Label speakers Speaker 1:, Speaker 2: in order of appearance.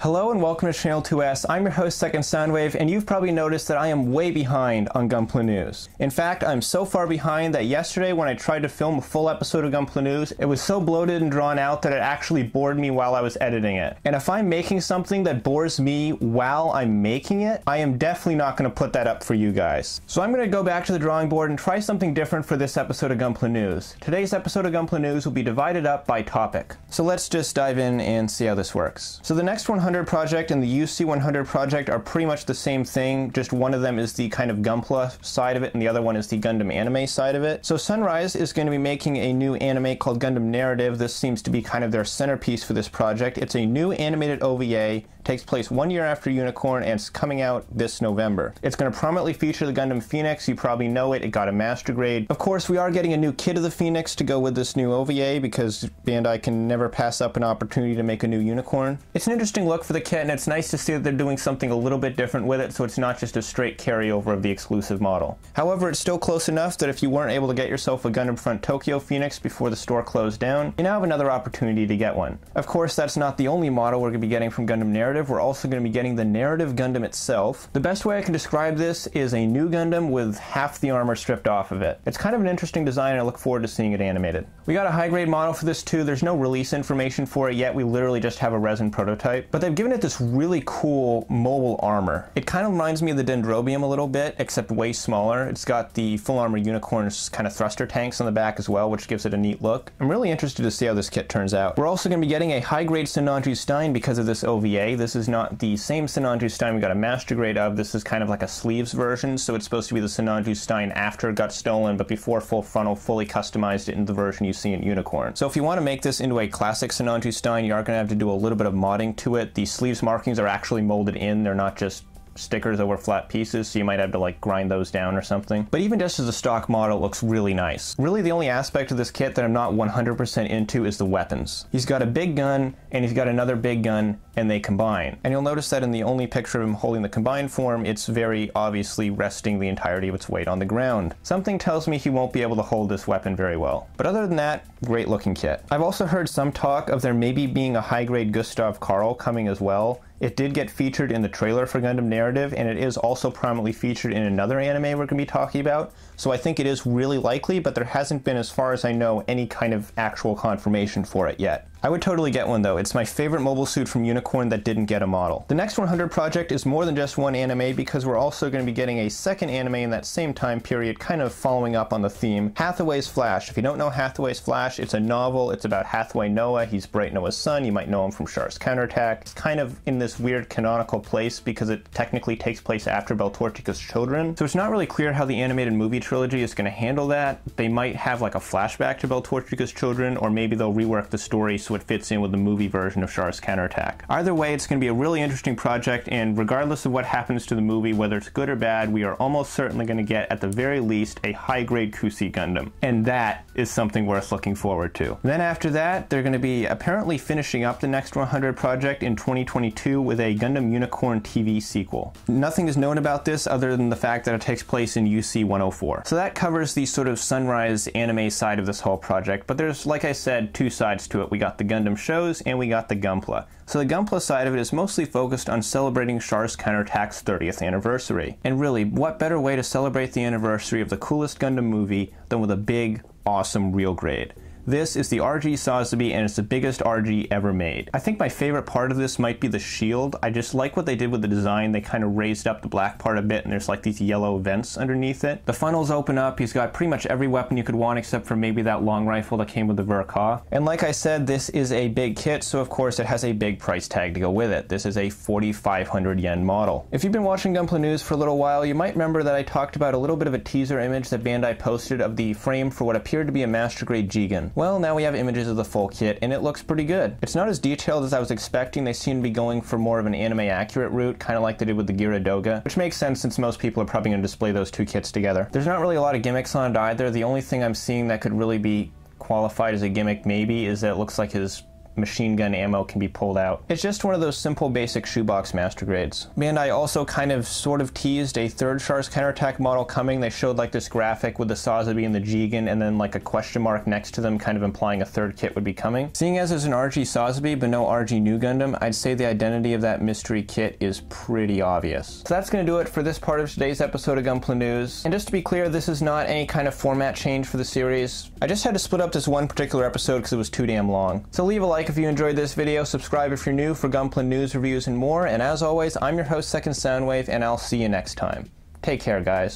Speaker 1: Hello and welcome to Channel 2S. I'm your host, Second Soundwave, and you've probably noticed that I am way behind on Gunpla news. In fact, I'm so far behind that yesterday when I tried to film a full episode of Gunpla news, it was so bloated and drawn out that it actually bored me while I was editing it. And if I'm making something that bores me while I'm making it, I am definitely not going to put that up for you guys. So I'm going to go back to the drawing board and try something different for this episode of Gunpla news. Today's episode of Gunpla news will be divided up by topic. So let's just dive in and see how this works. So the next 100 project and the UC 100 project are pretty much the same thing, just one of them is the kind of Gunpla side of it and the other one is the Gundam anime side of it. So Sunrise is going to be making a new anime called Gundam Narrative. This seems to be kind of their centerpiece for this project. It's a new animated OVA, takes place 1 year after Unicorn, and it's coming out this November. It's going to prominently feature the Gundam Phoenix. You probably know it. It got a master grade. Of course, we are getting a new kit of the Phoenix to go with this new OVA because Bandai can never pass up an opportunity to make a new Unicorn. It's an interesting look for the kit, and it's nice to see that they're doing something a little bit different with it, so it's not just a straight carryover of the exclusive model. However, it's still close enough that if you weren't able to get yourself a Gundam Front Tokyo Phoenix before the store closed down, you now have another opportunity to get one. Of course, that's not the only model we're going to be getting from Gundam Narrative. We're also going to be getting the Narrative Gundam itself. The best way I can describe this is a new Gundam with half the armor stripped off of it. It's kind of an interesting design, and I look forward to seeing it animated. We got a high-grade model for this too. There's no release information for it yet. We literally just have a resin prototype, but they've given it this really cool mobile armor. It kind of reminds me of the Dendrobium a little bit, except way smaller. It's got the full armor Unicorn's kind of thruster tanks on the back as well, which gives it a neat look. I'm really interested to see how this kit turns out. We're also going to be getting a high-grade Sinanju Stein because of this OVA. This is not the same Sinanju Stein we got a master grade of. This is kind of like a sleeves version, so it's supposed to be the Sinanju Stein after it got stolen, but before Full Frontal fully customized it into the version you see in Unicorn. So if you want to make this into a classic Sinanju Stein, you are going to have to do a little bit of modding to it. The sleeves markings are actually molded in. They're not just stickers over flat pieces, so you might have to like grind those down or something. But even just as a stock model, it looks really nice. Really, the only aspect of this kit that I'm not 100% into is the weapons. He's got a big gun and he's got another big gun, and they combine. And you'll notice that in the only picture of him holding the combined form, it's very obviously resting the entirety of its weight on the ground. Something tells me he won't be able to hold this weapon very well. But other than that, great looking kit. I've also heard some talk of there maybe being a high-grade Gustav Karl coming as well. It did get featured in the trailer for Gundam Narrative, and it is also prominently featured in another anime we're going to be talking about, so I think it is really likely, but there hasn't been, as far as I know, any kind of actual confirmation for it yet. I would totally get one though. It's my favorite mobile suit from Unicorn that didn't get a model. The next 100 project is more than just one anime because we're also going to be getting a second anime in that same time period, kind of following up on the theme, Hathaway's Flash. If you don't know Hathaway's Flash, it's a novel. It's about Hathaway Noah. He's Bright Noah's son. You might know him from Char's Counterattack. It's kind of in this weird canonical place because it technically takes place after Beltortica's children. So it's not really clear how the animated movie trilogy is going to handle that. They might have like a flashback to Beltortica's children, or maybe they'll rework the story so it fits in with the movie version of Char's Counterattack. Either way, it's going to be a really interesting project, and regardless of what happens to the movie, whether it's good or bad, we are almost certainly going to get, at the very least, a high-grade Kusi Gundam. And that is something worth looking forward to. Then after that, they're going to be apparently finishing up the next 100 project in 2022 with a Gundam Unicorn TV sequel. Nothing is known about this other than the fact that it takes place in UC 104. So that covers the sort of Sunrise anime side of this whole project, but there's, like I said, two sides to it. We got the Gundam shows and we got the Gunpla. So the Gunpla side of it is mostly focused on celebrating Char's Counterattack's 30th anniversary. And really, what better way to celebrate the anniversary of the coolest Gundam movie than with a big, awesome real grade? This is the RG Sazabi, and it's the biggest RG ever made. I think my favorite part of this might be the shield. I just like what they did with the design. They kind of raised up the black part a bit, and there's like these yellow vents underneath it. The funnels open up. He's got pretty much every weapon you could want except for maybe that long rifle that came with the Verka. And like I said, this is a big kit, so of course it has a big price tag to go with it. This is a 4,500 yen model. If you've been watching Gunpla News for a little while, you might remember that I talked about a little bit of a teaser image that Bandai posted of the frame for what appeared to be a Master Grade G-Gun. Well, now we have images of the full kit, and it looks pretty good. It's not as detailed as I was expecting. They seem to be going for more of an anime-accurate route, kind of like they did with the Gira Doga, which makes sense since most people are probably going to display those two kits together. There's not really a lot of gimmicks on it either. The only thing I'm seeing that could really be qualified as a gimmick maybe is that it looks like his machine gun ammo can be pulled out. It's just one of those simple basic shoebox master grades. Bandai also kind of sort of teased a third Char's Counterattack model coming. They showed like this graphic with the Sazabi and the Jigen and then like a question mark next to them, kind of implying a third kit would be coming. Seeing as there's an RG Sazabi but no RG New Gundam, I'd say the identity of that mystery kit is pretty obvious. So that's going to do it for this part of today's episode of Gunpla News. And just to be clear, this is not any kind of format change for the series. I just had to split up this one particular episode because it was too damn long. So leave a like if you enjoyed this video, subscribe if you're new for Gunpla News, reviews, and more, and as always, I'm your host, Second Soundwave, and I'll see you next time. Take care, guys.